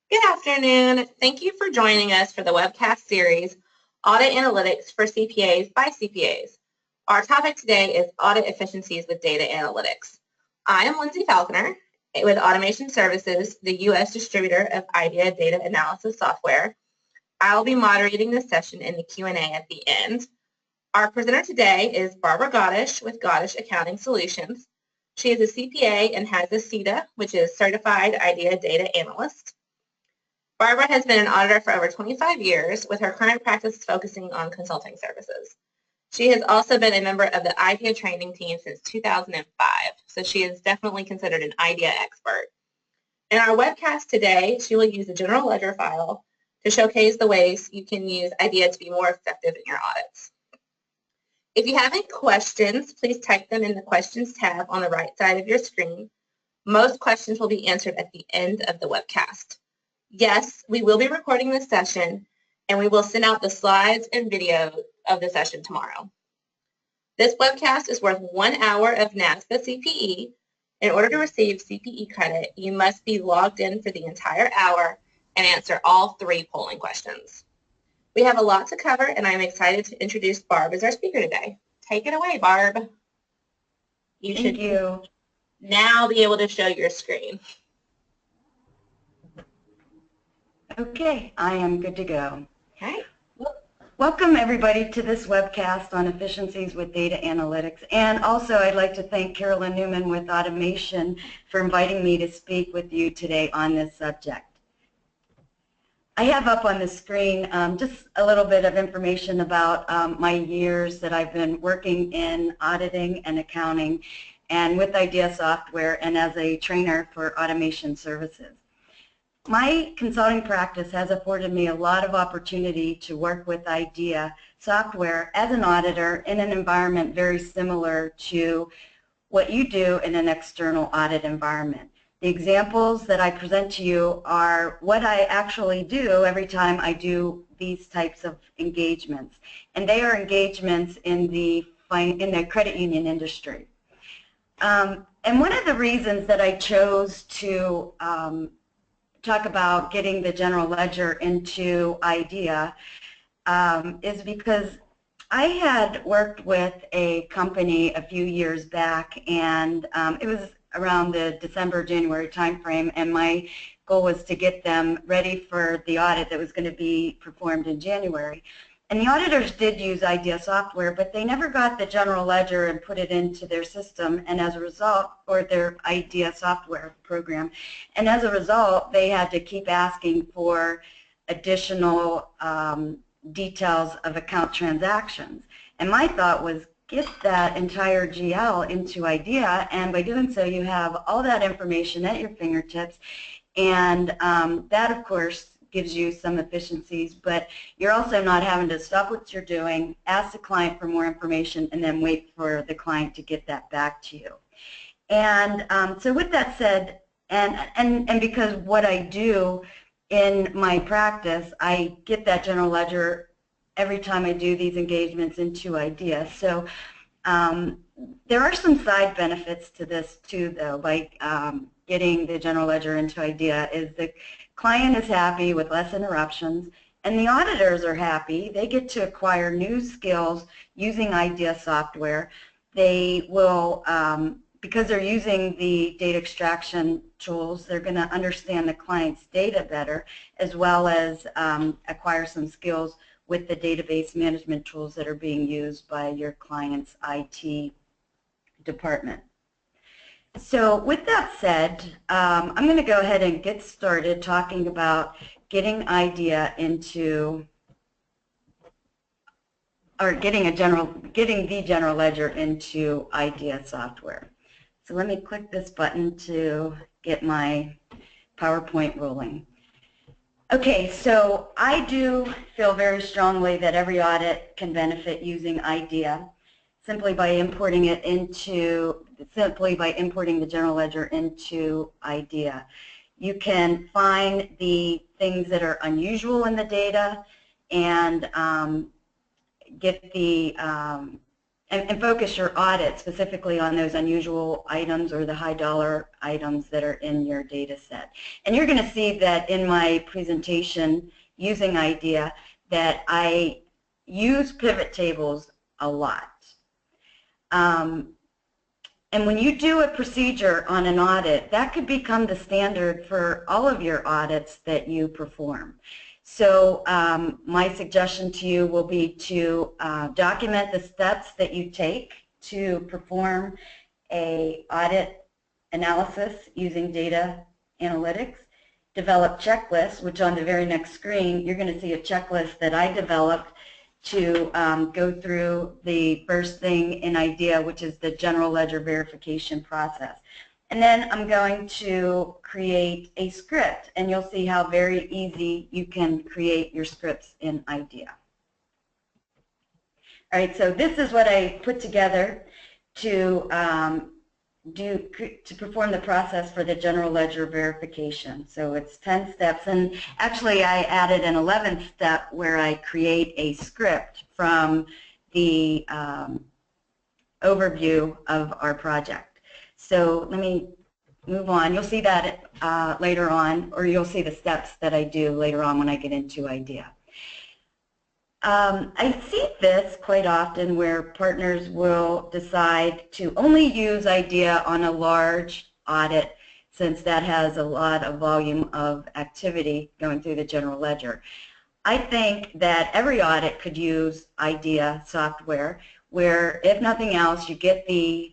Good afternoon. Thank you for joining us for the webcast series, Audit Analytics for CPAs by CPAs. Our topic today is Audit Efficiencies with Data Analytics. I am Lindsay Falconer with Automation Services, the U.S. distributor of IDEA data analysis software. I'll be moderating this session in the Q&A at the end. Our presenter today is Barbara Godish with Godish Accounting Solutions. She is a CPA and has a CEDA, which is Certified IDEA Data Analyst. Barbara has been an auditor for over 25 years, with her current practice focusing on consulting services. She has also been a member of the IDEA training team since 2005, so she is definitely considered an IDEA expert. In our webcast today, she will use the general ledger file to showcase the ways you can use IDEA to be more effective in your audits. If you have any questions, please type them in the questions tab on the right side of your screen. Most questions will be answered at the end of the webcast. Yes, we will be recording this session, and we will send out the slides and video of the session tomorrow. This webcast is worth 1 hour of NASPA CPE. In order to receive CPE credit, you must be logged in for the entire hour and answer all 3 polling questions. We have a lot to cover, and I'm excited to introduce Barb as our speaker today. Take it away, Barb. Thank you. Now be able to show your screen. Okay, I am good to go. Okay. Welcome everybody to this webcast on efficiencies with data analytics. And also I'd like to thank Carolyn Newman with Automation for inviting me to speak with you today on this subject. I have up on the screen just a little bit of information about my years that I've been working in auditing and accounting and with IDEA software and as a trainer for automation services. My consulting practice has afforded me a lot of opportunity to work with IDEA software as an auditor in an environment very similar to what you do in an external audit environment. The examples that I present to you are what I actually do every time I do these types of engagements. And they are engagements in the credit union industry. And one of the reasons that I chose to talk about getting the general ledger into IDEA is because I had worked with a company a few years back, and it was around the December-January timeframe, and my goal was to get them ready for the audit that was going to be performed in January. And the auditors did use IDEA software, but they never got the general ledger and put it into their system, and as a result, or their IDEA software program, and as a result, they had to keep asking for additional details of account transactions. And my thought was, get that entire GL into IDEA, and by doing so, you have all that information at your fingertips, and that, of course, gives you some efficiencies, but you're also not having to stop what you're doing, ask the client for more information, and then wait for the client to get that back to you. And so with that said, and because what I do in my practice, I get that general ledger every time I do these engagements into IDEA. So there are some side benefits to this too, though, like getting the general ledger into IDEA is the client is happy with less interruptions, and the auditors are happy. They get to acquire new skills using IDEA software. They will, because they're using the data extraction tools, they're going to understand the client's data better, as well as acquire some skills with the database management tools that are being used by your client's IT department. So with that said, I'm going to go ahead and get started talking about getting IDEA into, or getting the general ledger into IDEA software. So let me click this button to get my PowerPoint rolling. Okay, so I do feel very strongly that every audit can benefit using IDEA simply by importing the general ledger into IDEA. You can find the things that are unusual in the data and get the and focus your audit specifically on those unusual items or the high dollar items that are in your data set. And you're going to see that in my presentation using IDEA that I use pivot tables a lot. And when you do a procedure on an audit, that could become the standard for all of your audits that you perform. So my suggestion to you will be to document the steps that you take to perform an audit analysis using data analytics. Develop checklists, which on the very next screen, you're going to see a checklist that I developed to go through the first thing in IDEA, which is the general ledger verification process. And then I'm going to create a script, and you'll see how very easy you can create your scripts in IDEA. All right, so this is what I put together to perform the process for the general ledger verification. So it's 10 steps, and actually I added an 11th step where I create a script from the overview of our project. So let me move on. You'll see that later on, or you'll see the steps that I do later on when I get into IDEA. I see this quite often where partners will decide to only use IDEA on a large audit, since that has a lot of volume of activity going through the general ledger. I think that every audit could use IDEA software where, if nothing else, you get the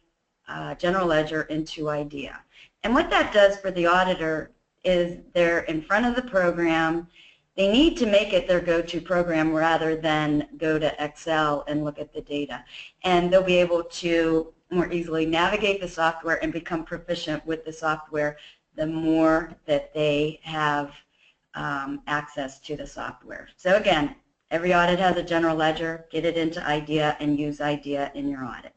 general ledger into IDEA. And what that does for the auditor is they're in front of the program. They need to make it their go-to program rather than go to Excel and look at the data. And they'll be able to more easily navigate the software and become proficient with the software the more that they have access to the software. So again, every audit has a general ledger. Get it into IDEA and use IDEA in your audit.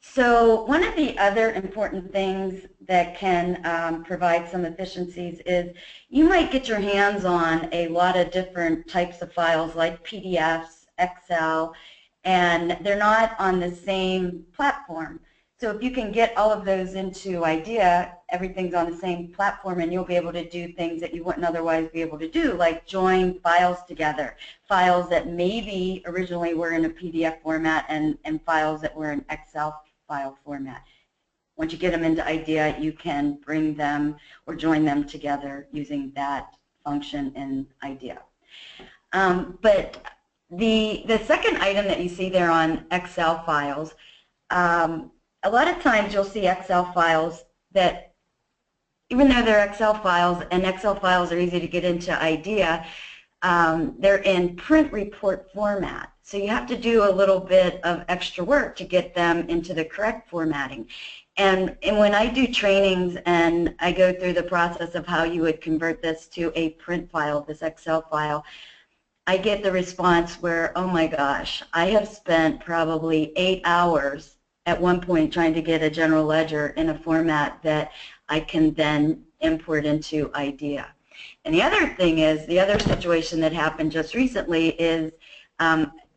So one of the other important things that can provide some efficiencies is you might get your hands on a lot of different types of files like PDFs, Excel, and they're not on the same platform. So if you can get all of those into IDEA, everything's on the same platform, and you'll be able to do things that you wouldn't otherwise be able to do, like join files together, files that maybe originally were in a PDF format and files that were in Excel file format. Once you get them into IDEA, you can bring them or join them together using that function in IDEA. But the second item that you see there on Excel files, a lot of times you'll see Excel files that, even though they're Excel files, and Excel files are easy to get into IDEA, they're in print report format. So you have to do a little bit of extra work to get them into the correct formatting. And when I do trainings and I go through the process of how you would convert this to a print file, this Excel file, I get the response where, oh my gosh, I have spent probably 8 hours at one point trying to get a general ledger in a format that I can then import into IDEA. And the other thing is, the other situation that happened just recently is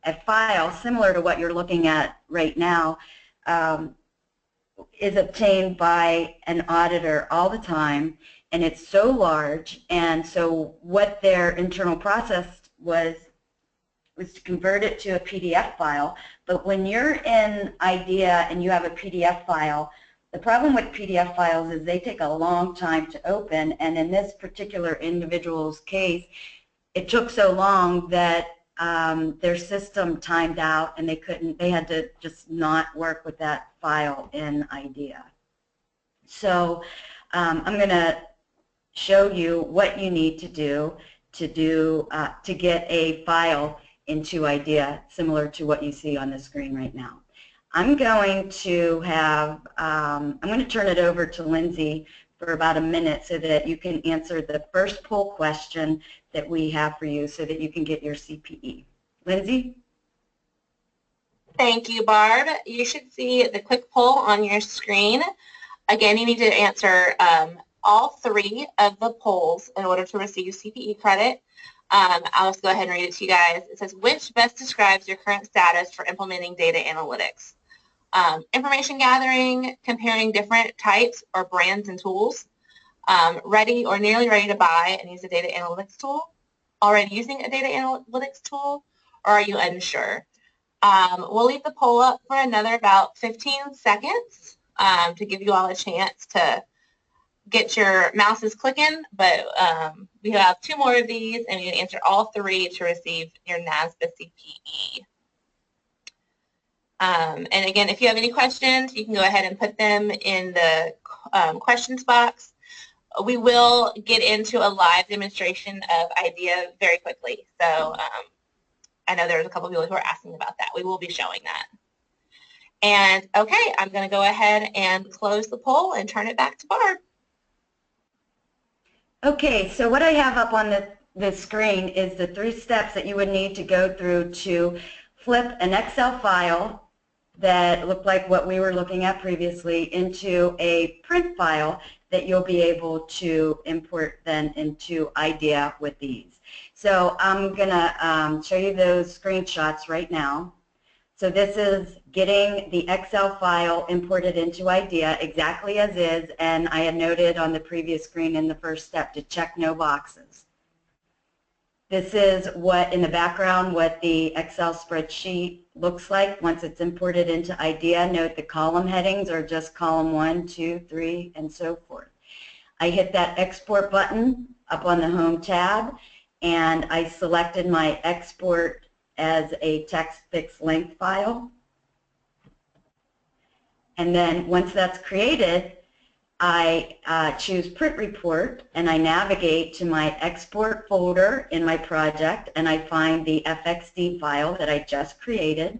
a file similar to what you're looking at right now is obtained by an auditor all the time, and it's so large, and so what their internal process was to convert it to a PDF file. But when you're in IDEA and you have a PDF file, the problem with PDF files is they take a long time to open, and in this particular individual's case, it took so long that their system timed out and they had to just not work with that file in IDEA. So I'm going to show you what you need to do to get a file into IDEA similar to what you see on the screen right now. I'm going to turn it over to Lindsay for about a minute so that you can answer the first poll question that we have for you so that you can get your CPE. Lindsay? Thank you, Barb. You should see the quick poll on your screen. Again, you need to answer all 3 of the polls in order to receive CPE credit. I'll just go ahead and read it to you guys. It says, which best describes your current status for implementing data analytics? Information gathering, comparing different types or brands and tools, ready or nearly ready to buy and use a data analytics tool, already using a data analytics tool, or are you unsure? We'll leave the poll up for another about 15 seconds to give you all a chance to get your mouses clicking, but we have 2 more of these, and you can answer all 3 to receive your NASBA CPE. And again, if you have any questions, you can go ahead and put them in the questions box. We will get into a live demonstration of IDEA very quickly. So I know there's a couple of people who are asking about that. We will be showing that. And okay, I'm going to go ahead and close the poll and turn it back to Barb. Okay, so what I have up on the screen is the 3 steps that you would need to go through to flip an Excel file that looked like what we were looking at previously into a print file that you'll be able to import then into IDEA with these. So I'm going to show you those screenshots right now. So this is getting the Excel file imported into IDEA exactly as is, and I had noted on the previous screen in the first step to check no boxes. This is what, in the background, what the Excel spreadsheet looks like once it's imported into IDEA. Note the column headings are just column 1, 2, 3, and so forth. I hit that export button up on the home tab, and I selected my export as a text fixed length file. And then once that's created, I choose print report, and I navigate to my export folder in my project, and I find the FXD file that I just created,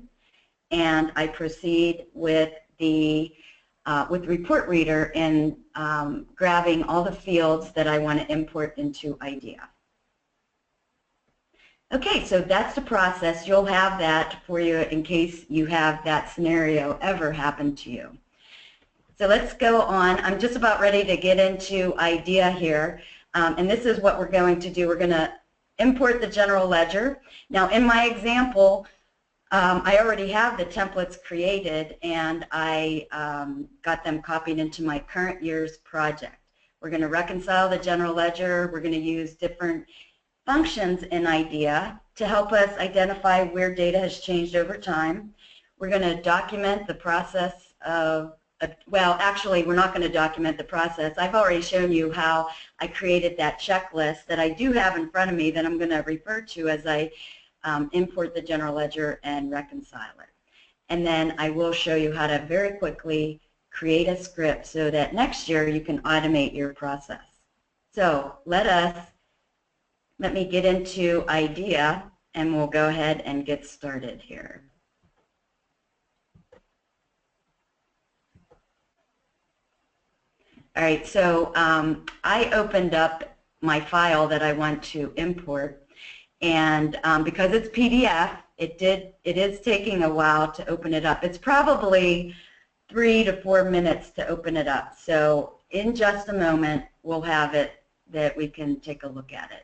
and I proceed with the report reader in grabbing all the fields that I want to import into IDEA. Okay, so that's the process. You'll have that for you in case you have that scenario ever happen to you. So let's go on. I'm just about ready to get into IDEA here, and this is what we're going to do. We're going to import the general ledger. Now, in my example, I already have the templates created, and I got them copied into my current year's project. We're going to reconcile the general ledger. We're going to use different functions in IDEA to help us identify where data has changed over time. We're going to document the process of, well, actually, we're not going to document the process. I've already shown you how I created that checklist that I do have in front of me that I'm going to refer to as I import the general ledger and reconcile it. And then I will show you how to very quickly create a script so that next year you can automate your process. So let me get into IDEA, and we'll go ahead and get started here. All right, so I opened up my file that I want to import, and because it's PDF, it is taking a while to open it up. It's probably 3 to 4 minutes to open it up. So in just a moment, we'll have it that we can take a look at it.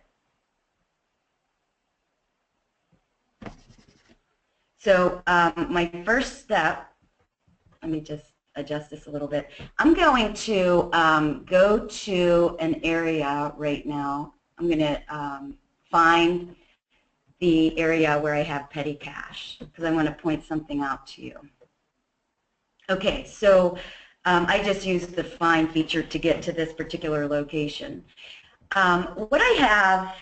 So my first step, let me just adjust this a little bit. I'm going to go to an area right now. I'm going to find the area where I have petty cash because I want to point something out to you. Okay, so I just used the find feature to get to this particular location. What I have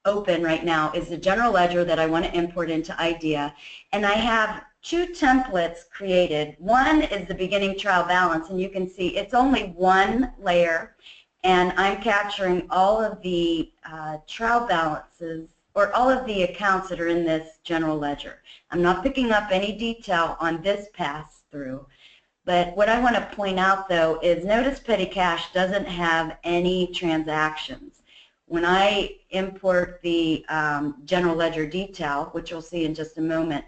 open right now is the general ledger that I want to import into IDEA, and I have 2 templates created. One is the beginning trial balance, and you can see it's only 1 layer, and I'm capturing all of the trial balances or all of the accounts that are in this general ledger. I'm not picking up any detail on this pass through, but what I want to point out though is notice petty cash doesn't have any transactions. When I import the general ledger detail, which you'll see in just a moment,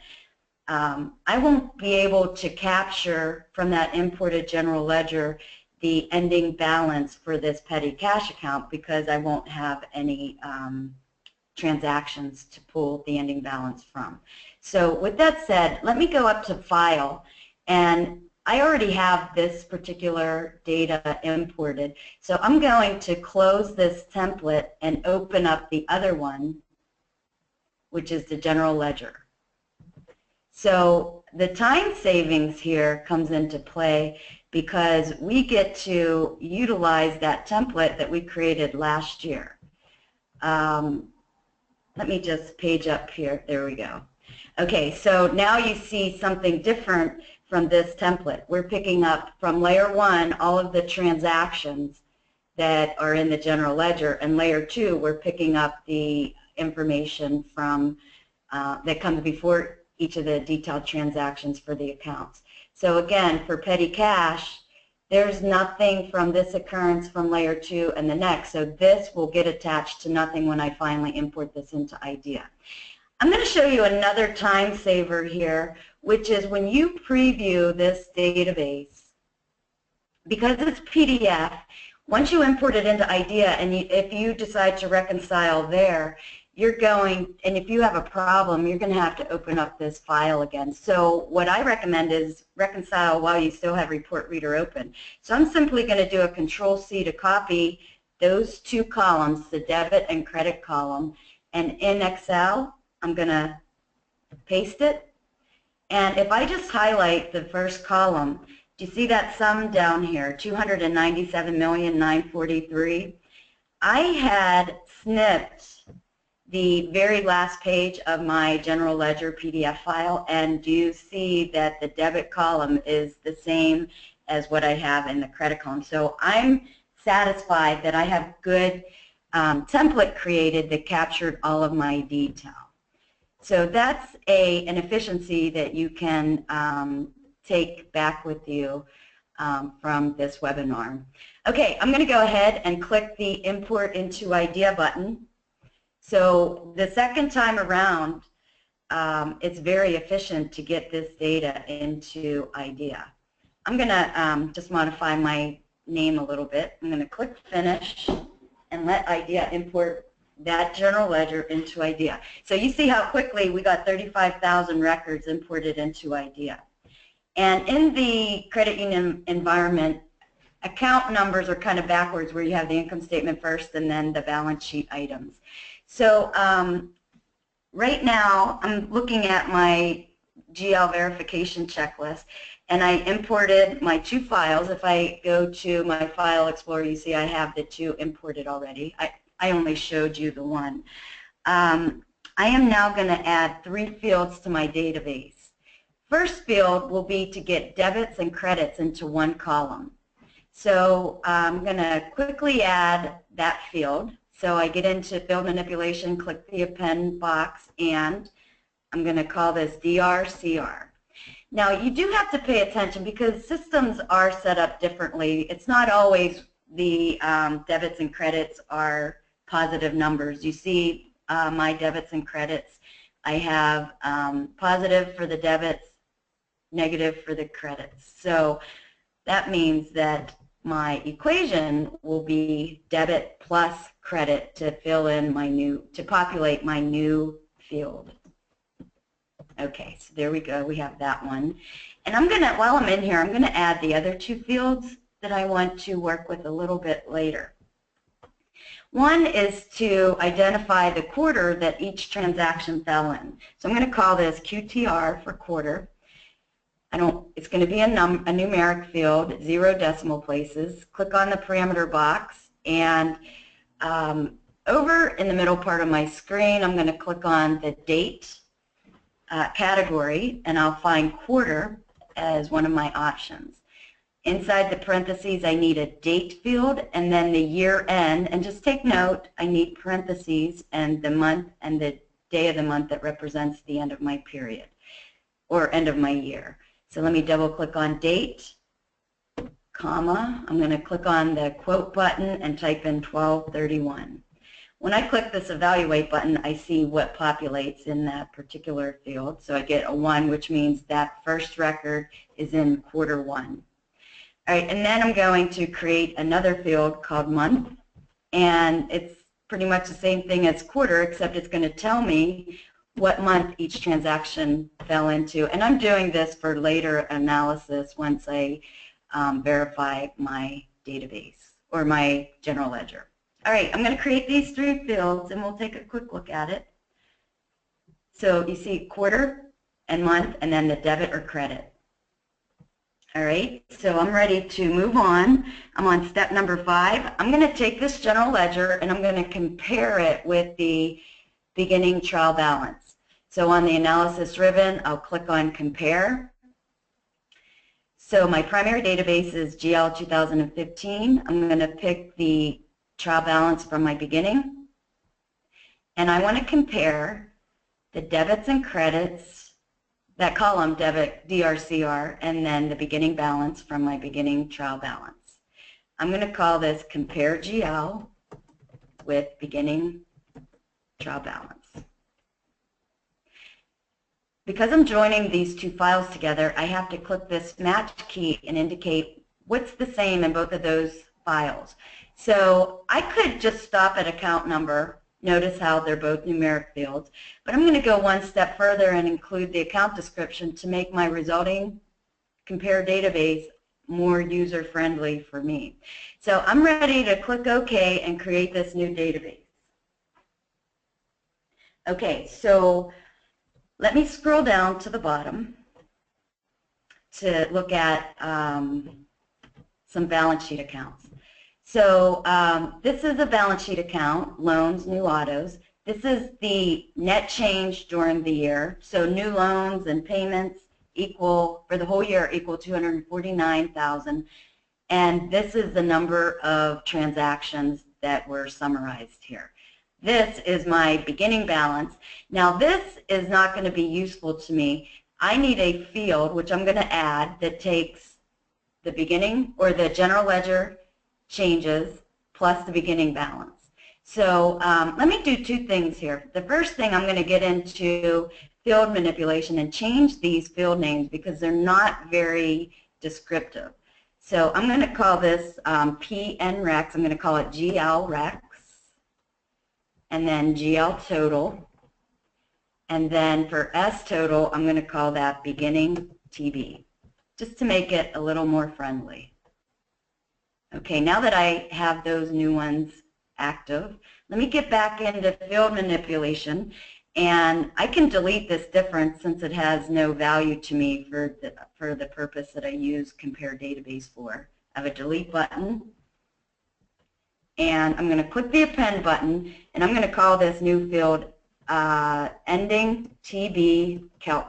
I won't be able to capture from that imported general ledger the ending balance for this petty cash account because I won't have any transactions to pull the ending balance from. So with that said, let me go up to File, and I already have this particular data imported. So I'm going to close this template and open up the other one, which is the general ledger. So the time savings here comes into play because we get to utilize that template that we created last year. Let me just page up here. There we go. Okay, so now you see something different from this template. We're picking up from layer 1 all of the transactions that are in the general ledger, and layer 2 we're picking up the information from that comes before each of the detailed transactions for the accounts. So again, for petty cash, there's nothing from this occurrence from layer 2 and the next, so this will get attached to nothing when I finally import this into IDEA. I'm going to show you another time saver here, which is when you preview this database, because it's PDF, once you import it into IDEA and if you decide to reconcile there, you're going, and if you have a problem, you're going to have to open up this file again. So what I recommend is reconcile while you still have Report Reader open. So I'm simply going to do a Control-C to copy those two columns, the debit and credit column, and in Excel, I'm going to paste it. And if I just highlight the first column, do you see that sum down here, $297,943,000? I had snipped the very last page of my general ledger PDF file, and do you see that the debit column is the same as what I have in the credit column? So I'm satisfied that I have good template created that captured all of my detail. So that's an efficiency that you can take back with you from this webinar. Okay, I'm going to go ahead and click the Import into IDEA button. So the second time around, it's very efficient to get this data into IDEA. I'm going to just modify my name a little bit. I'm going to click Finish and let IDEA import that general ledger into IDEA. So you see how quickly we got 35,000 records imported into IDEA. And in the credit union environment, account numbers are kind of backwards, where you have the income statement first and then the balance sheet items. So right now I'm looking at my GL verification checklist, and I imported my two files. If I go to my File Explorer, you see I have the two imported already. I only showed you the one. I am now going to add 3 fields to my database. First field will be to get debits and credits into one column. So I'm going to quickly add that field. So I get into field manipulation, click the append box, and I'm going to call this DRCR. Now you do have to pay attention because systems are set up differently. It's not always the debits and credits are positive numbers. You see my debits and credits. I have positive for the debits, negative for the credits. So that means that my equation will be debit plus credit to fill in my new, to populate my new field. Okay, so there we go, we have that one. And I'm going to, while I'm in here, I'm going to add the other 2 fields that I want to work with a little bit later. One is to identify the quarter that each transaction fell in. So I'm going to call this QTR for quarter. It's going to be a numeric field, 0 decimal places. Click on the parameter box, and over in the middle part of my screen, I'm going to click on the date category, and I'll find quarter as one of my options. Inside the parentheses, I need a date field and then the year end, and just take note, I need parentheses and the month and the day of the month that represents the end of my period or end of my year. So let me double click on date, comma, I'm going to click on the quote button and type in 12/31. When I click this evaluate button, I see what populates in that particular field. So I get a 1, which means that first record is in quarter 1. All right, and then I'm going to create another field called month, and it's pretty much the same thing as quarter, except it's going to tell me what month each transaction fell into. And I'm doing this for later analysis once I verify my database or my general ledger. All right, I'm going to create these 3 fields and we'll take a quick look at it. So you see quarter and month and then the debit or credit. All right, so I'm ready to move on. I'm on step number 5. I'm going to take this general ledger and I'm going to compare it with the beginning trial balance. So on the analysis ribbon, I'll click on compare. So my primary database is GL 2015. I'm going to pick the trial balance from my beginning. And I want to compare the debits and credits, that column debit DRCR, and then the beginning balance from my beginning trial balance. I'm going to call this compare GL with beginning trial balance. Because I'm joining these 2 files together, I have to click this match key and indicate what's the same in both of those files. So I could just stop at account number. Notice how they're both numeric fields. But I'm going to go one step further and include the account description to make my resulting compare database more user-friendly for me. So I'm ready to click OK and create this new database. Okay, so let me scroll down to the bottom to look at some balance sheet accounts. So this is a balance sheet account, loans, new autos. This is the net change during the year. So new loans and payments equal, for the whole year, equal 249,000. And this is the number of transactions that were summarized here. This is my beginning balance. Now this is not going to be useful to me. I need a field, which I'm going to add, that takes the beginning or the general ledger changes plus the beginning balance. So let me do 2 things here. The first thing, I'm going to get into field manipulation and change these field names because they're not very descriptive. So I'm going to call this PNREX. I'm going to call it GLREX. And then GL total, and then for S total, I'm going to call that beginning TB, just to make it a little more friendly. Okay, now that I have those new ones active, let me get back into field manipulation, and I can delete this difference since it has no value to me for the purpose that I use compare database for. I have a delete button. And I'm going to click the append button, and I'm going to call this new field ending TB count.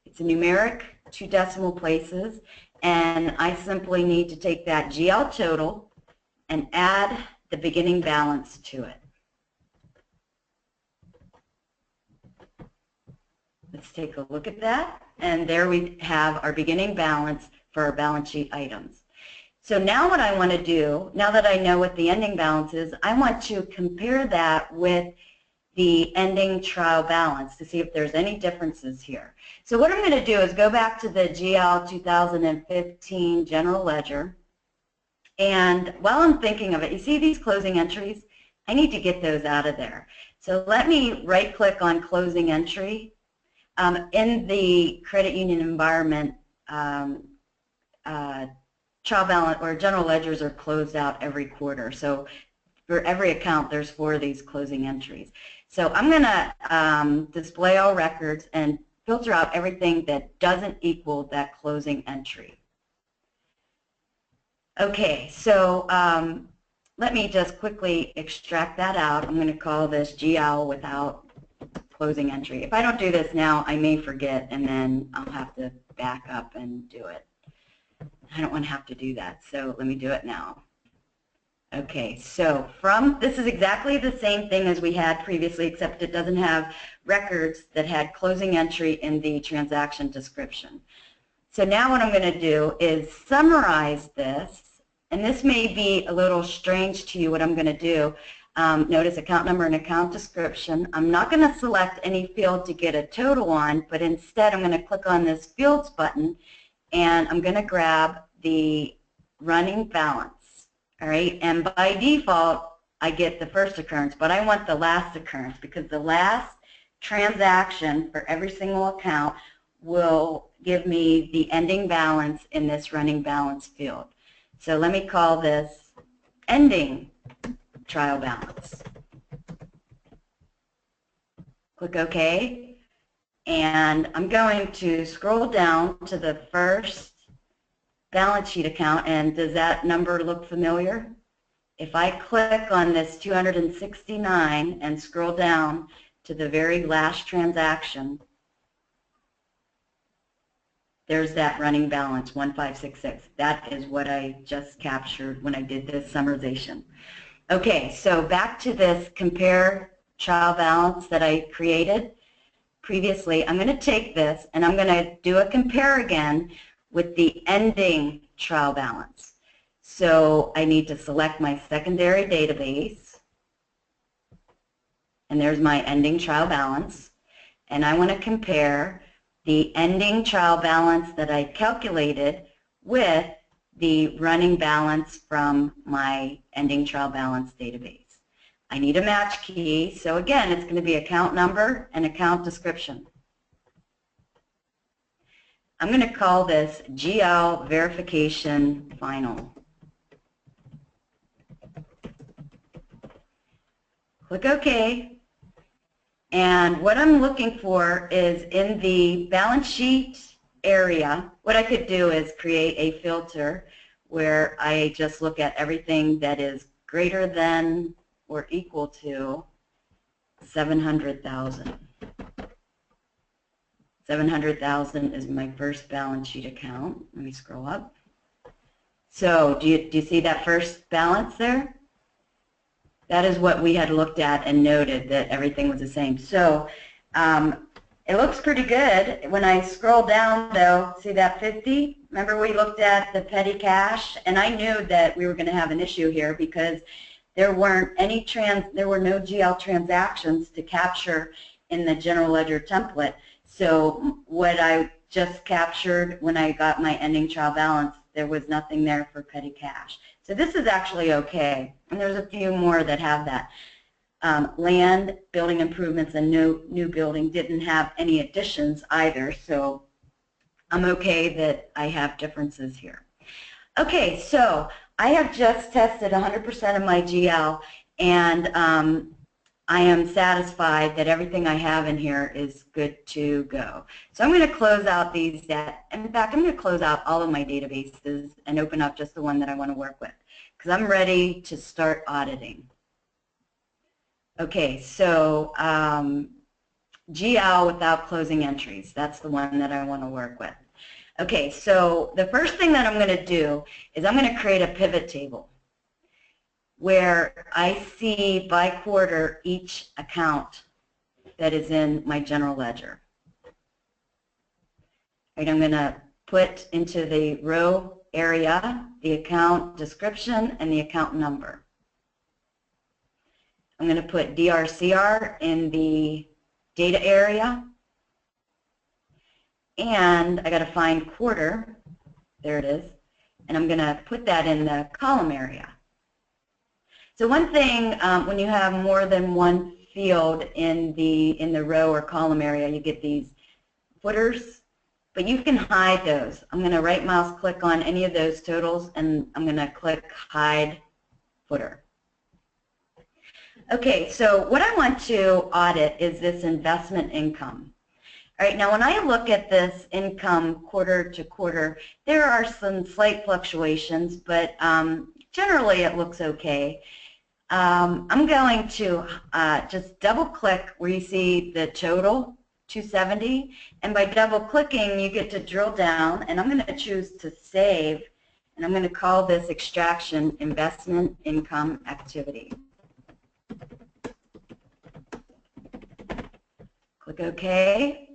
It's a numeric, 2 decimal places, and I simply need to take that GL total and add the beginning balance to it. Let's take a look at that, and there we have our beginning balance for our balance sheet items. So now what I want to do, now that I know what the ending balance is, I want to compare that with the ending trial balance to see if there's any differences here. So what I'm going to do is go back to the GL 2015 general ledger, and while I'm thinking of it, you see these closing entries? I need to get those out of there. So let me right-click on closing entry. In the credit union environment, trial balance or general ledgers are closed out every quarter. So for every account, there's 4 of these closing entries. So I'm going to display all records and filter out everything that doesn't equal that closing entry. Okay, so let me just quickly extract that out. I'm going to call this GL without closing entry. If I don't do this now, I may forget, and then I'll have to back up and do it. I don't want to have to do that, so let me do it now. Okay, so this is exactly the same thing as we had previously, except it doesn't have records that had closing entry in the transaction description. So now what I'm going to do is summarize this, and this may be a little strange to you what I'm going to do. Notice account number and account description. I'm not going to select any field to get a total on, but instead I'm going to click on this fields button, and I'm going to grab the running balance. All right, and by default, I get the first occurrence, but I want the last occurrence because the last transaction for every single account will give me the ending balance in this running balance field. So let me call this ending trial balance. Click OK, and I'm going to scroll down to the first balance sheet account, and does that number look familiar? If I click on this 269 and scroll down to the very last transaction, there's that running balance, 1566. That is what I just captured when I did this summarization. Okay, so back to this compare trial balance that I created previously. I'm going to take this and I'm going to do a compare again with the ending trial balance. So I need to select my secondary database, and there's my ending trial balance, and I want to compare the ending trial balance that I calculated with the running balance from my ending trial balance database. I need a match key, so again, it's going to be account number and account description. I'm going to call this GL verification final. Click OK. And what I'm looking for is in the balance sheet area, what I could do is create a filter where I just look at everything that is greater than or equal to 700,000. 700,000 is my first balance sheet account. Let me scroll up. So do you see that first balance there? That is what we had looked at and noted that everything was the same. So it looks pretty good. When I scroll down though, see that 50? Remember we looked at the petty cash, and I knew that we were going to have an issue here because there were no GL transactions to capture in the general ledger template. So what I just captured when I got my ending trial balance, there was nothing there for petty cash. So this is actually okay, and there's a few more that have that. Land, building improvements, and new building didn't have any additions either, so I'm okay that I have differences here. Okay, so I have just tested 100% of my GL, and I am satisfied that everything I have in here is good to go. So I'm going to close out these. In fact, I'm going to close out all of my databases and open up just the one that I want to work with because I'm ready to start auditing. Okay, so GL without closing entries. That's the one that I want to work with. Okay, so the first thing that I'm going to do is I'm going to create a pivot table where I see by quarter each account that is in my general ledger. Right, I'm going to put into the row area the account description and the account number. I'm going to put DRCR in the data area, and I got to find quarter. There it is, and I'm going to put that in the column area. So one thing, when you have more than one field in the row or column area, you get these footers, but you can hide those. I'm going to right mouse click on any of those totals, and I'm going to click hide footer. Okay, so what I want to audit is this investment income. All right, now when I look at this income quarter to quarter, there are some slight fluctuations, but generally it looks okay. I'm going to just double click where you see the total 270, and by double clicking you get to drill down, and I'm going to choose to save, and I'm going to call this extraction investment income activity. Click OK,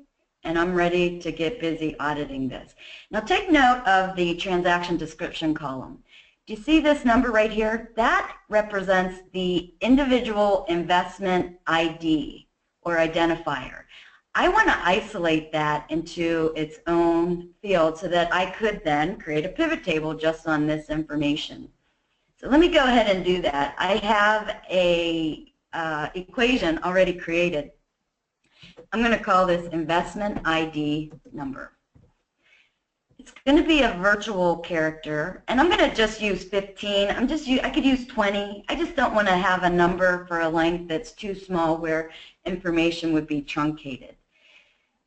and I'm ready to get busy auditing this. Now take note of the transaction description column. Do you see this number right here? That represents the individual investment ID or identifier. I want to isolate that into its own field so that I could then create a pivot table just on this information. So let me go ahead and do that. I have a equation already created. I'm going to call this investment ID number. It's going to be a virtual character, and I'm going to just use 15. I could use 20. I just don't want to have a number for a length that's too small where information would be truncated.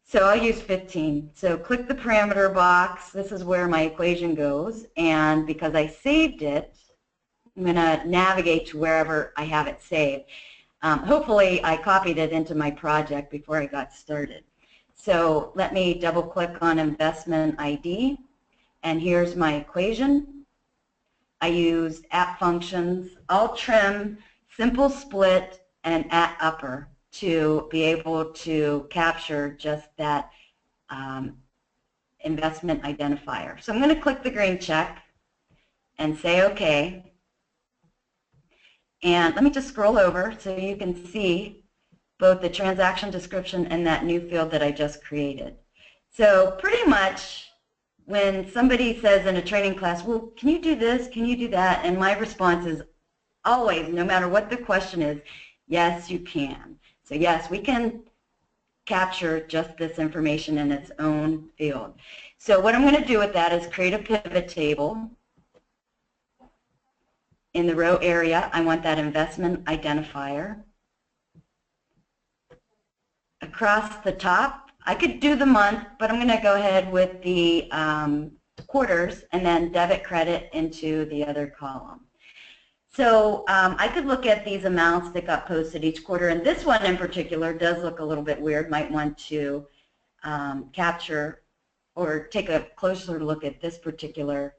So I'll use 15. So click the parameter box. This is where my equation goes, and because I saved it, I'm going to navigate to wherever I have it saved. Hopefully I copied it into my project before I got started. So let me double click on investment ID, and here's my equation. I used at functions, alt trim, simple split, and at upper to be able to capture just that investment identifier. So I'm going to click the green check and say OK. And let me just scroll over so you can see both the transaction description and that new field that I just created. So pretty much when somebody says in a training class, well, can you do this, can you do that? And my response is always, no matter what the question is, yes, you can. So yes, we can capture just this information in its own field. So what I'm going to do with that is create a pivot table. In the row area, I want that investment identifier. Across the top, I could do the month, but I'm going to go ahead with the quarters and then debit credit into the other column. So I could look at these amounts that got posted each quarter, and this one in particular does look a little bit weird. Might want to capture or take a closer look at this particular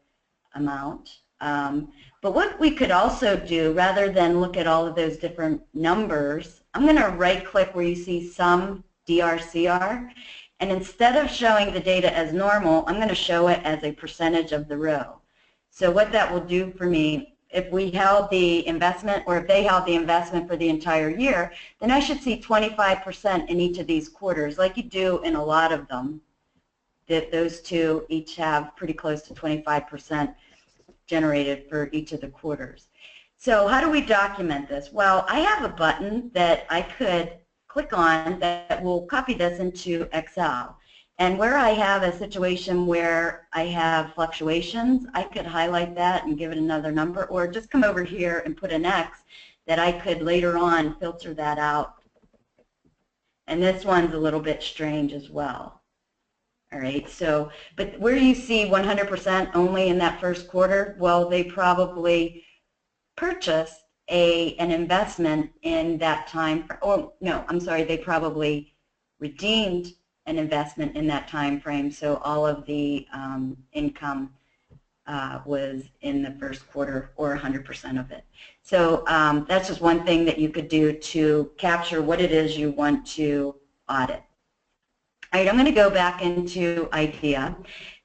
amount. But what we could also do, rather than look at all of those different numbers, I'm going to right-click where you see Sum DRCR, and instead of showing the data as normal, I'm going to show it as a percentage of the row. So what that will do for me, if we held the investment, or if they held the investment for the entire year, then I should see 25% in each of these quarters, like you do in a lot of them, that those two each have pretty close to 25% generated for each of the quarters. So how do we document this? Well, I have a button that I could click on that will copy this into Excel. And where I have a situation where I have fluctuations, I could highlight that and give it another number, or just come over here and put an X that I could later on filter that out. And this one's a little bit strange as well. All right, so, but where you see 100% only in that first quarter, well, they probably purchased an investment in that time, or no, I'm sorry, they probably redeemed an investment in that time frame, so all of the income was in the first quarter, or 100% of it. So that's just one thing that you could do to capture what it is you want to audit. All right, I'm going to go back into IDEA.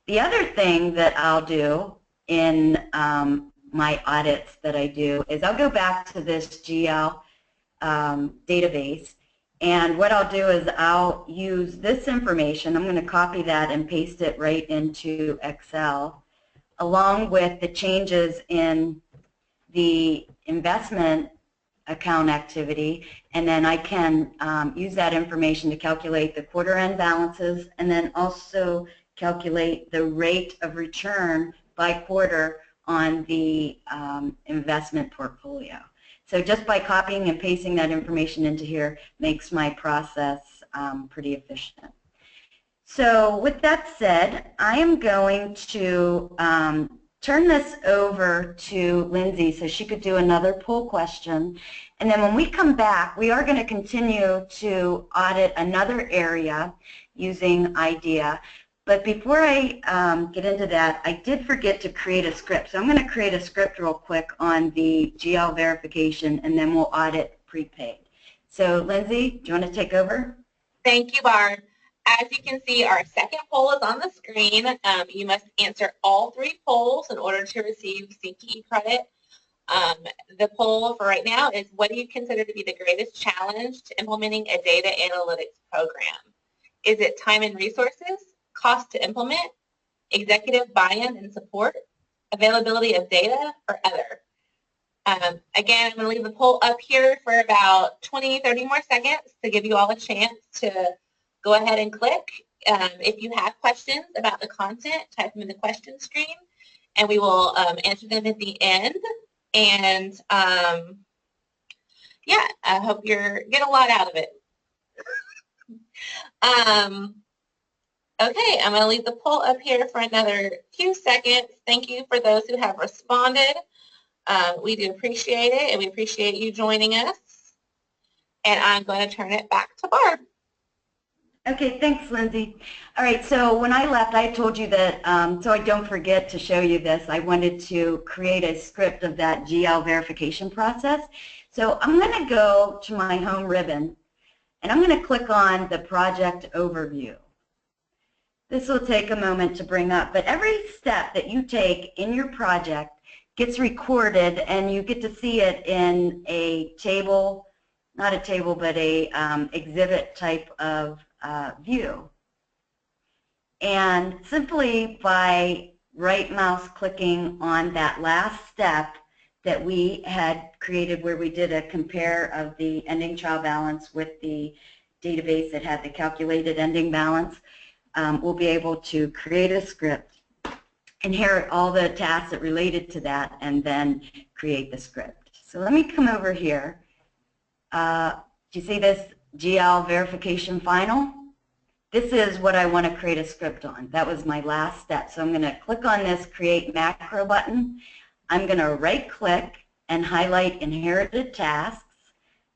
The other thing that I'll do in my audits that I do is I'll go back to this GL database, and what I'll do is I'll use this information. I'm going to copy that and paste it right into Excel, along with the changes in the investment account activity, and then I can use that information to calculate the quarter end balances, and then also calculate the rate of return by quarter on the investment portfolio. So just by copying and pasting that information into here makes my process pretty efficient. So with that said, I am going to turn this over to Lindsay so she could do another poll question. And then when we come back, we are going to continue to audit another area using IDEA. But before I get into that, I did forget to create a script. So I'm going to create a script real quick on the GL verification, and then we'll audit prepaid. So Lindsay, do you want to take over? Thank you, Barb. As you can see, our second poll is on the screen. You must answer all 3 polls in order to receive CPE credit. The poll for right now is, what do you consider to be the greatest challenge to implementing a data analytics program? Is it time and resources, cost to implement, executive buy-in and support, availability of data, or other? Again, I'm going to leave the poll up here for about 20, 30 more seconds to give you all a chance to go ahead and click. If you have questions about the content, type them in the question screen, and we will answer them at the end. And yeah, I hope you're getting a lot out of it. Okay, I'm going to leave the poll up here for another few seconds. Thank you for those who have responded. We do appreciate it, and we appreciate you joining us. And I'm going to turn it back to Barb. Okay, thanks, Lindsay. All right, so when I left, I told you that, so I don't forget to show you this, I wanted to create a script of that GL verification process. So I'm going to go to my home ribbon, and I'm going to click on the project overview. This will take a moment to bring up, but every step that you take in your project gets recorded, and you get to see it in a table, not a table, but a exhibit type of view. And simply by right mouse clicking on that last step that we had created where we did a compare of the ending trial balance with the database that had the calculated ending balance, we'll be able to create a script, inherit all the tasks that related to that, and then create the script. So let me come over here. Do you see this GL verification final? This is what I want to create a script on. That was my last step. So I'm going to click on this Create Macro button. I'm going to right-click and highlight Inherited Tasks.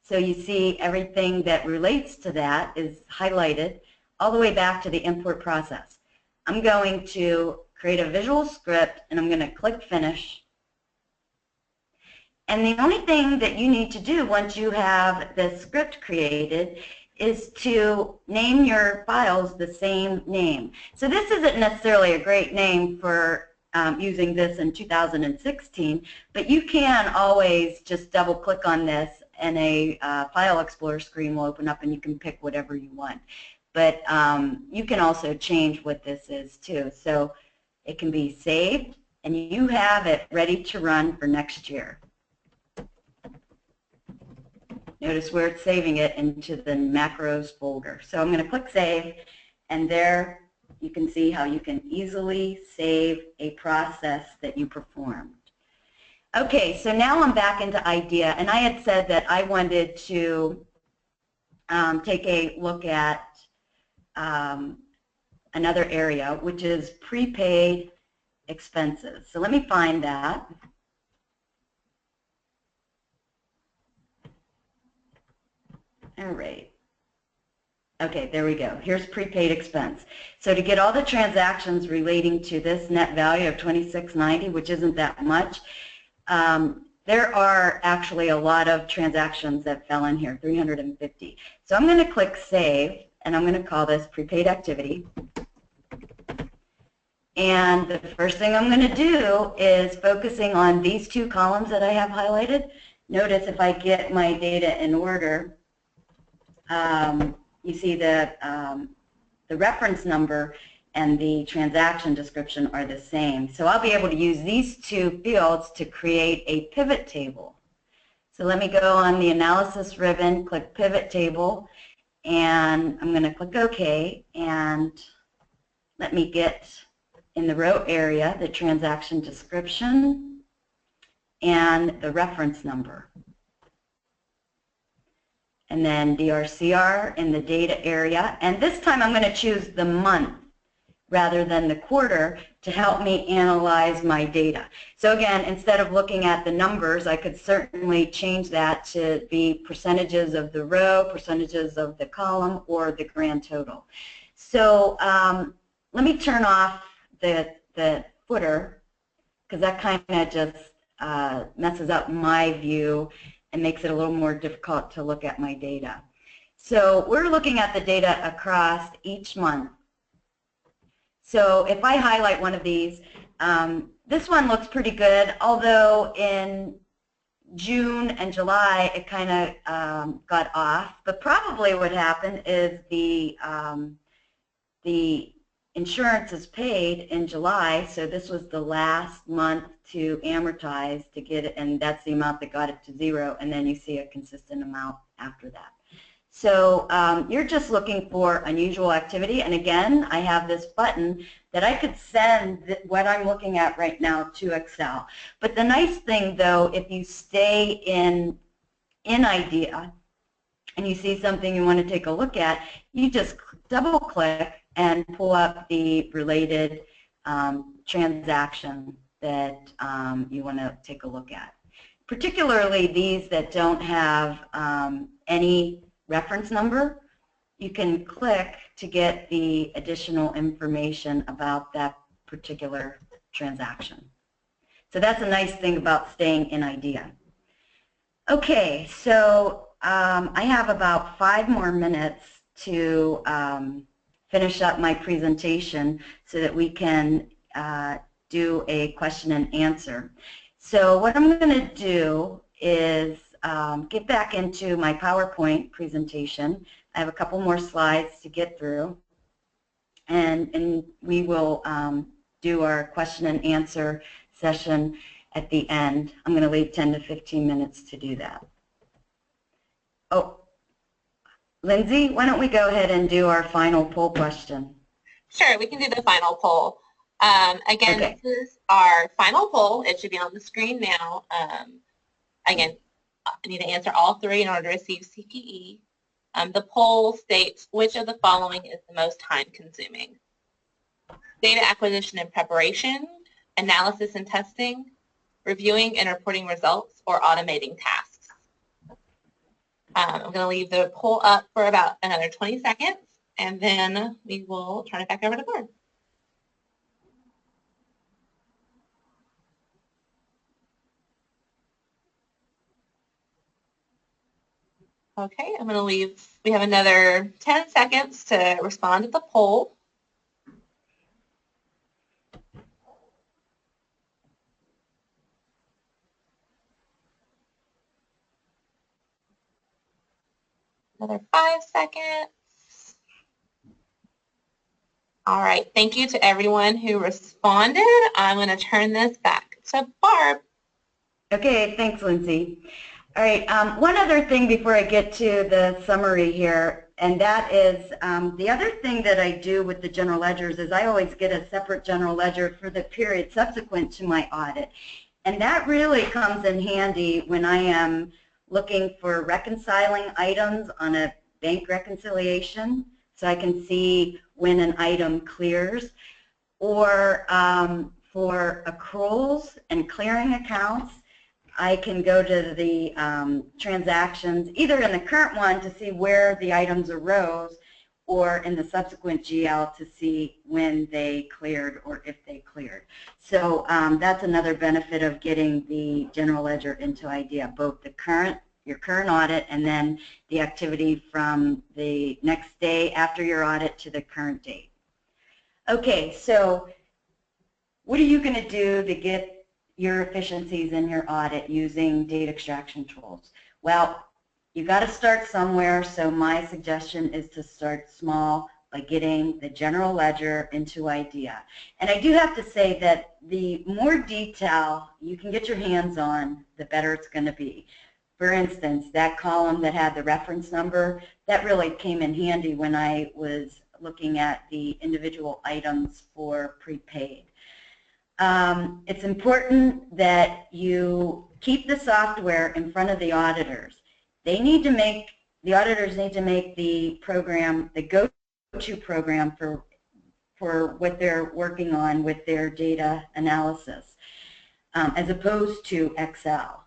So you see everything that relates to that is highlighted all the way back to the import process. I'm going to create a visual script, and I'm going to click Finish. And the only thing that you need to do once you have the script created is to name your files the same name. So this isn't necessarily a great name for using this in 2016, but you can always just double click on this, and a File Explorer screen will open up, and you can pick whatever you want. But you can also change what this is too. So it can be saved, and you have it ready to run for next year. Notice where it's saving it into the macros folder. So I'm going to click Save, and there you can see how you can easily save a process that you performed. Okay, so now I'm back into IDEA, and I had said that I wanted to take a look at another area, which is prepaid expenses. So let me find that. All right. Okay, there we go. Here's prepaid expense. So to get all the transactions relating to this net value of $26.90, which isn't that much, there are actually a lot of transactions that fell in here, 350. So I'm going to click Save, and I'm going to call this prepaid activity. And the first thing I'm going to do is focusing on these two columns that I have highlighted. Notice if I get my data in order, you see that the reference number and the transaction description are the same. So I'll be able to use these two fields to create a pivot table. So let me go on the Analysis ribbon, click Pivot Table, and I'm going to click OK, and let me get in the row area the transaction description and the reference number. And then DRCR in the data area. And this time I'm going to choose the month rather than the quarter to help me analyze my data. So again, instead of looking at the numbers, I could certainly change that to be percentages of the row, percentages of the column, or the grand total. So let me turn off the footer, because that kind of just messes up my view and makes it a little more difficult to look at my data. So we're looking at the data across each month. So if I highlight one of these, this one looks pretty good, although in June and July it kind of got off. But probably what happened is the insurance is paid in July, so this was the last month to amortize to get it, and that's the amount that got it to 0, and then you see a consistent amount after that. So you're just looking for unusual activity, and again, I have this button that I could send what I'm looking at right now to Excel. But the nice thing, though, if you stay in IDEA and you see something you want to take a look at, you just double-click and pull up the related transaction that you want to take a look at. Particularly these that don't have any reference number, you can click to get the additional information about that particular transaction. So that's a nice thing about staying in IDEA. Okay, so I have about 5 more minutes to finish up my presentation so that we can do a question and answer. So what I'm going to do is get back into my PowerPoint presentation. I have a couple more slides to get through, and we will do our question and answer session at the end. I'm going to leave 10 to 15 minutes to do that. Oh, Lindsay, why don't we go ahead and do our final poll question? Sure, we can do the final poll. Again, Okay. This is our final poll. It should be on the screen now. Again, I need to answer all 3 in order to receive CPE. The poll states, which of the following is the most time-consuming? Data acquisition and preparation, analysis and testing, reviewing and reporting results, or automating tasks. I'm going to leave the poll up for about another 20 seconds, and then we will turn it back over to Barb. Okay, I'm going to leave, we have another 10 seconds to respond to the poll. Another 5 seconds. All right, thank you to everyone who responded. I'm going to turn this back to Barb. Okay, thanks, Lindsay. All right, one other thing before I get to the summary here, and that is the other thing that I do with the general ledgers is I always get a separate general ledger for the period subsequent to my audit. And that really comes in handy when I am looking for reconciling items on a bank reconciliation, so I can see when an item clears, or for accruals and clearing accounts. I can go to the transactions, either in the current one to see where the items arose, or in the subsequent GL to see when they cleared or if they cleared. So that's another benefit of getting the general ledger into IDEA, both your current audit and then the activity from the next day after your audit to the current date. Okay, so what are you going to do to get your efficiencies in your audit using data extraction tools? Well, you've got to start somewhere, so my suggestion is to start small by getting the general ledger into IDEA. And I do have to say that the more detail you can get your hands on, the better it's going to be. For instance, that column that had the reference number, that really came in handy when I was looking at the individual items for prepaid. It's important that you keep the software in front of the auditors. The auditors need to make the program, the go-to program for what they're working on with their data analysis, as opposed to Excel.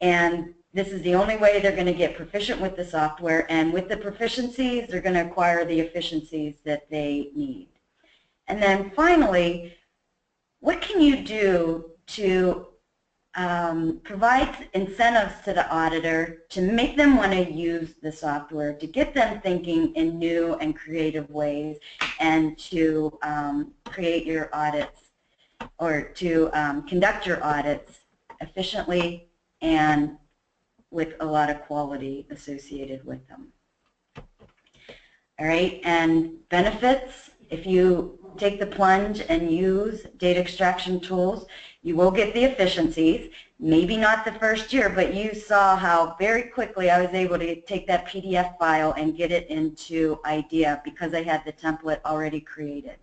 And this is the only way they're going to get proficient with the software, and with the proficiencies, they're going to acquire the efficiencies that they need. And then finally, what can you do to provide incentives to the auditor to make them want to use the software, to get them thinking in new and creative ways, and to create your audits, or to conduct your audits efficiently and with a lot of quality associated with them. All right, and benefits, If you take the plunge and use data extraction tools, you will get the efficiencies. Maybe not the first year, but you saw how very quickly I was able to take that PDF file and get it into IDEA because I had the template already created.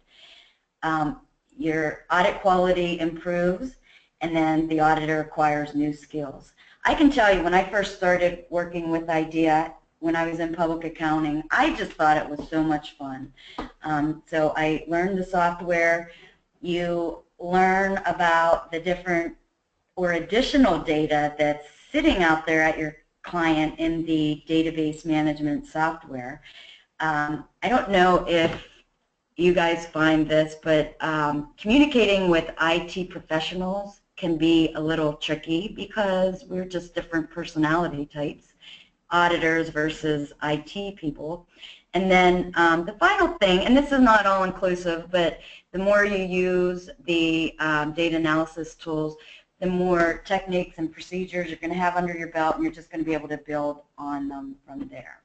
Your audit quality improves, and then the auditor acquires new skills. I can tell you, when I first started working with IDEA, when I was in public accounting, I just thought it was so much fun. So I learned the software. You learn about the different or additional data that's sitting out there at your client in the database management software. I don't know if you guys find this, but communicating with IT professionals can be a little tricky because we're just different personality types, auditors versus IT people. And then the final thing, and this is not all inclusive, but the more you use the data analysis tools, the more techniques and procedures you're going to have under your belt, and you're just going to be able to build on them from there.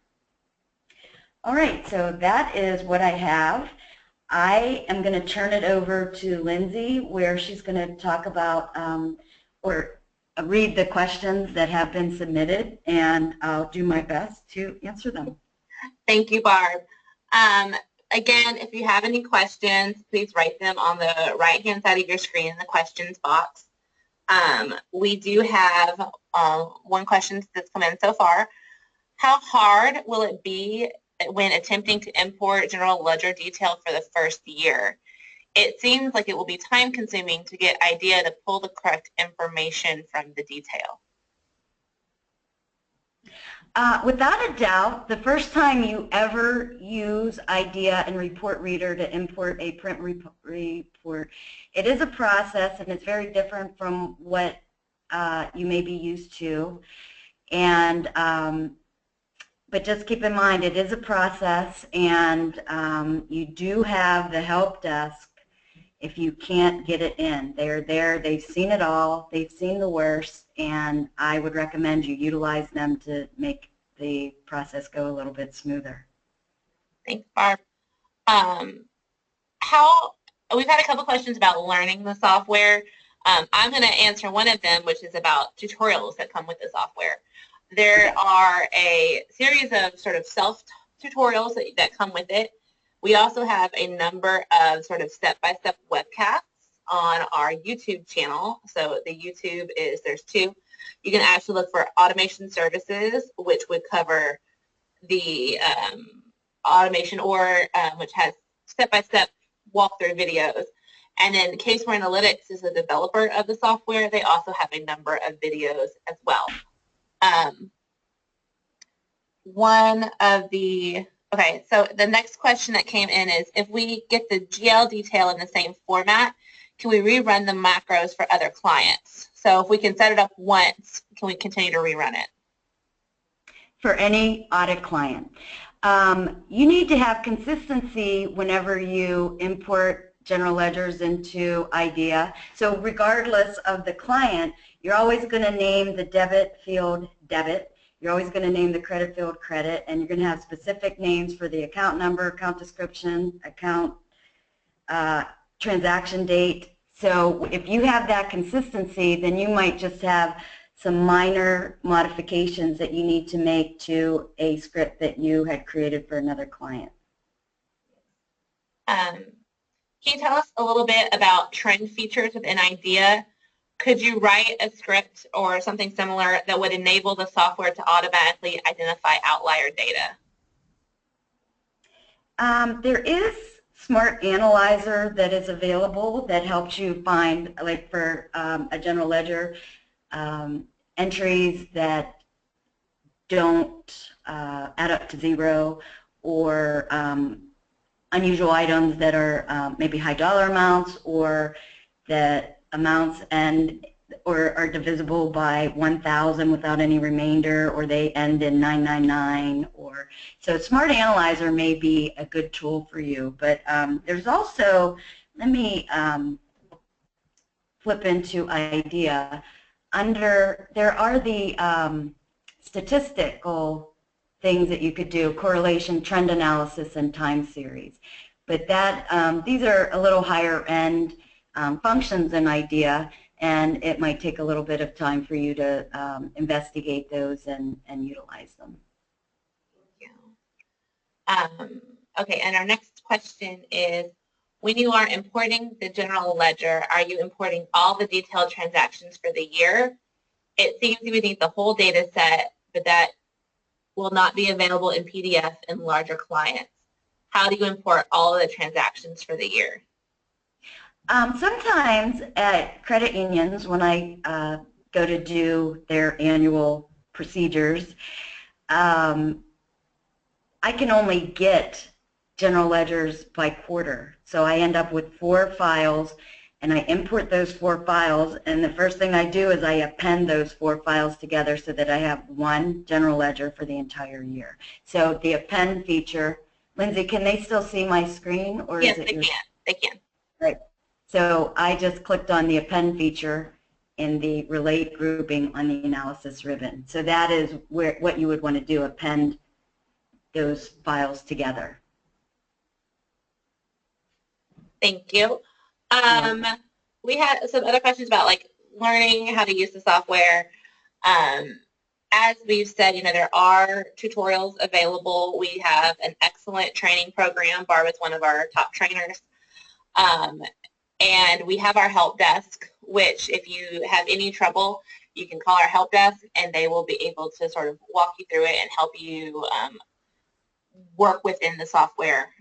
All right, so that is what I have. I am going to turn it over to Lindsay, where she's going to talk about or read the questions that have been submitted, and I'll do my best to answer them. Thank you, Barb. Again, if you have any questions, please write them on the right-hand side of your screen in the questions box. We do have one question that's come in so far. How hard will it be when attempting to import general ledger detail for the first year? It seems like it will be time-consuming to get IDEA to pull the correct information from the detail. Without a doubt, the first time you ever use IDEA and Report Reader to import a print report, it is a process, and it's very different from what you may be used to. And but just keep in mind, it is a process, and you do have the help desk if you can't get it in. They're there, they've seen it all, they've seen the worst, and I would recommend you utilize them to make the process go a little bit smoother. Thanks, Barb. We've had a couple questions about learning the software. I'm going to answer one of them, which is about tutorials that come with the software. There are a series of sort of self-tutorials that come with it. We also have a number of sort of step-by-step webcasts on our YouTube channel. So the YouTube is, there's two. You can actually look for automation services, which would cover the automation, or which has step-by-step walkthrough videos. And then Caseware Analytics is a developer of the software. They also have a number of videos as well. Okay, so the next question that came in is, if we get the GL detail in the same format, can we rerun the macros for other clients? So if we can set it up once, can we continue to rerun it? For any audit client. You need to have consistency whenever you import general ledgers into IDEA. So regardless of the client, you're always going to name the debit field debit. You're always going to name the credit field credit, and you're going to have specific names for the account number, account description, account transaction date. So if you have that consistency, then you might just have some minor modifications that you need to make to a script that you had created for another client. Can you tell us a little bit about trend features within IDEA? Could you write a script or something similar that would enable the software to automatically identify outlier data? There is Smart Analyzer that is available that helps you find, like for a general ledger, entries that don't add up to zero, or unusual items that are maybe high dollar amounts, or that amounts or are divisible by 1,000 without any remainder, or they end in 999. Or so Smart Analyzer may be a good tool for you. But there's also, let me flip into IDEA. There are the statistical things that you could do: correlation, trend analysis, and time series. But that these are a little higher end functions in IDEA, and it might take a little bit of time for you to investigate those and utilize them. Okay, and our next question is, when you are importing the general ledger, are you importing all the detailed transactions for the year? It seems you would need the whole data set, but that will not be available in PDF in larger clients. How do you import all of the transactions for the year? Sometimes at credit unions, when I go to do their annual procedures, I can only get general ledgers by quarter. So I end up with 4 files, and I import those 4 files, and the first thing I do is I append those 4 files together so that I have one general ledger for the entire year. So the append feature, Lindsay, can they still see my screen? Or yes, is it they can. They can. Right. So I just clicked on the append feature in the relate grouping on the analysis ribbon. So that is what you would want to do, append those files together. Thank you. We had some other questions about like learning how to use the software. As we've said, you know, there are tutorials available. We have an excellent training program. Barb is one of our top trainers. And we have our help desk, which if you have any trouble, you can call our help desk and they will be able to sort of walk you through it and help you work within the software.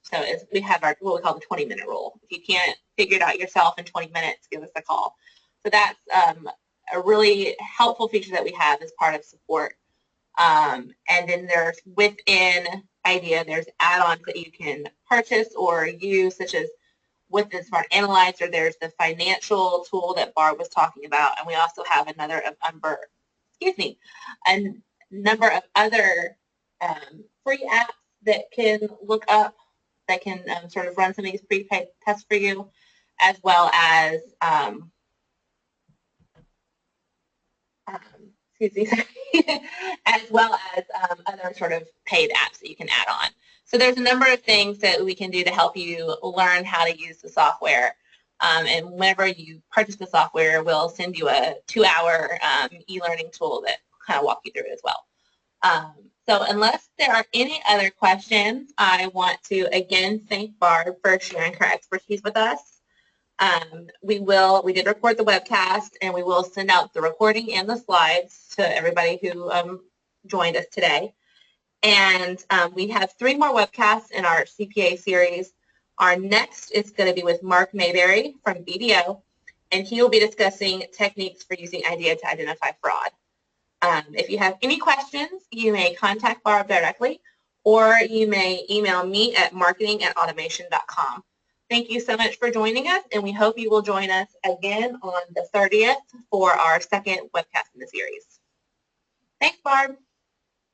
So we have our what we call the 20-minute rule. If you can't figure it out yourself in 20 minutes, give us a call. So that's a really helpful feature that we have as part of support. And then there's within IDEA, there's add-ons that you can purchase or use, such as with the Smart Analyzer, there's the financial tool that Barb was talking about, and we also have a number of other free apps that can look up, that can sort of run some of these pre-paid tests for you, as well as other sort of paid apps that you can add on. So there's a number of things that we can do to help you learn how to use the software. And whenever you purchase the software, we'll send you a 2-hour e-learning tool that kind of walk you through it as well. So unless there are any other questions, I want to again thank Barb for sharing her expertise with us. We did record the webcast, and we will send out the recording and the slides to everybody who joined us today. And we have 3 more webcasts in our CPA series. Our next is going to be with Mark Mayberry from BDO, and he will be discussing techniques for using IDEA to identify fraud. If you have any questions, you may contact Barb directly, or you may email me at marketing@automation.com. Thank you so much for joining us, and we hope you will join us again on the 30th for our second webcast in the series. Thanks, Barb.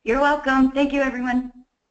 You're welcome. Thank you, everyone.